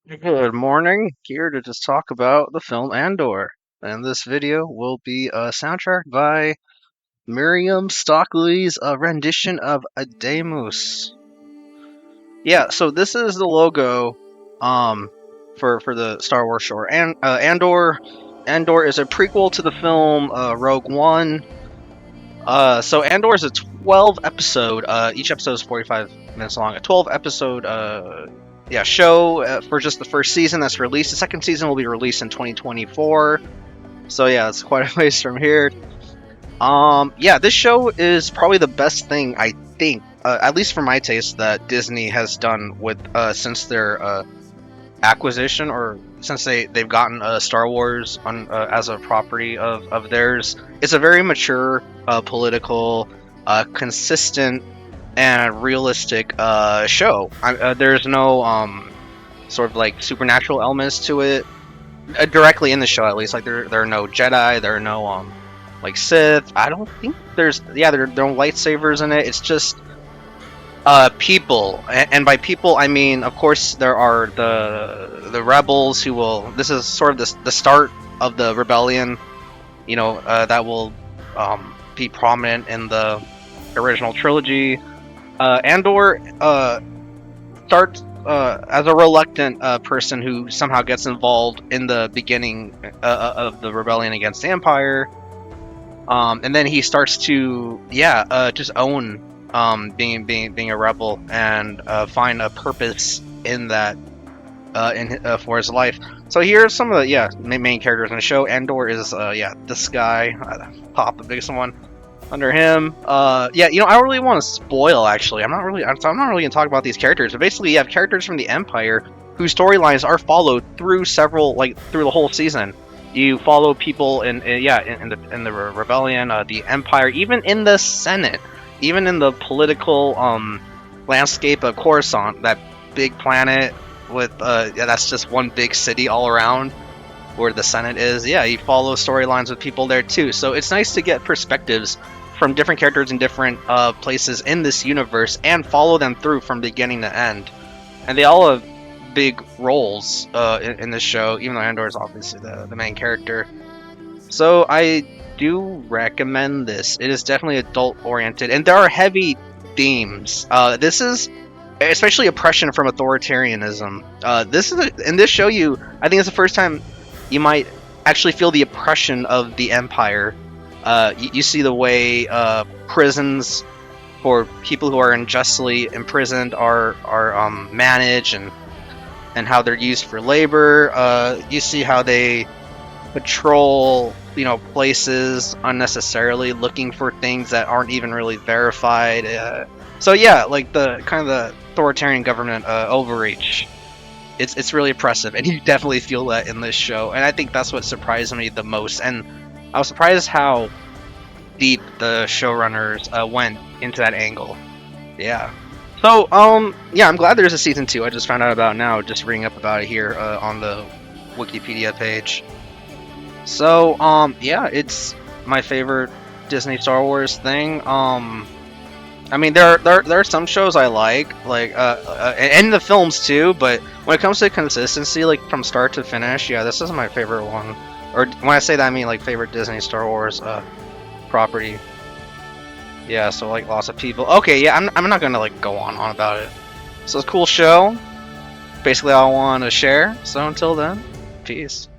Good morning. Here to just talk about the film Andor. And this video will be a soundtrack by Miriam Stockley's rendition of Ademus. Yeah, so this is the logo for the Star Wars show. And Andor is a prequel to the film Rogue One. So Andor is a 12 episode. Each episode is 45 minutes long. A 12 episode show for just the first season that's released. The second season will be released in 2024. So yeah, it's quite a ways from here. This show is probably the best thing I think, at least for my taste, that Disney has done with since their acquisition, or since they've gotten Star Wars on as a property of theirs. It's a very mature, political, consistent, and realistic show. There's no sort of like supernatural elements to it directly in the show, at least. Like there are no Jedi, there are no like Sith. I don't think there are no lightsabers in it. It's just people, and by people I mean, of course, there are the rebels who will. This is sort of the start of the rebellion, that will be prominent in the original trilogy. Andor starts as a reluctant person who somehow gets involved in the beginning of the rebellion against the Empire, and then he starts to just own being a rebel and find a purpose in that for his life. So here's some of the main characters in the show. Andor is this guy, Pop, the biggest one. Under him, I don't really want to spoil. Actually, I'm not really gonna talk about these characters. But basically, you have characters from the Empire whose storylines are followed through through the whole season. You follow people in the rebellion, the Empire, even in the Senate, even in the political landscape of Coruscant, that big planet with that's just one big city all around where the Senate is. Yeah, you follow storylines with people there too. So it's nice to get perspectives from different characters in different places in this universe and follow them through from beginning to end. And they all have big roles in this show, even though Andor is obviously the main character. So I do recommend this. It is definitely adult oriented, and there are heavy themes. This is especially oppression from authoritarianism. In this show, I think it's the first time you might actually feel the oppression of the Empire. You see the way prisons for people who are unjustly imprisoned are managed, and how they're used for labor. You see how they patrol places unnecessarily, looking for things that aren't even really verified. Like the kind of the authoritarian government overreach. It's really oppressive, and you definitely feel that in this show. And I think that's what surprised me the most. And I was surprised how deep the showrunners went into that angle. Yeah. So, I'm glad there's a season 2. I just found out about now, just reading up about it here on the Wikipedia page. So, it's my favorite Disney Star Wars thing. I mean, there are some shows I like, and the films too. But when it comes to consistency, like from start to finish, this is my favorite one. Or when I say that, I mean like favorite Disney Star Wars property. Yeah, so like lots of people. Okay, yeah, I'm not gonna like go on about it. So it's a cool show. Basically, all I want to share. So until then, peace.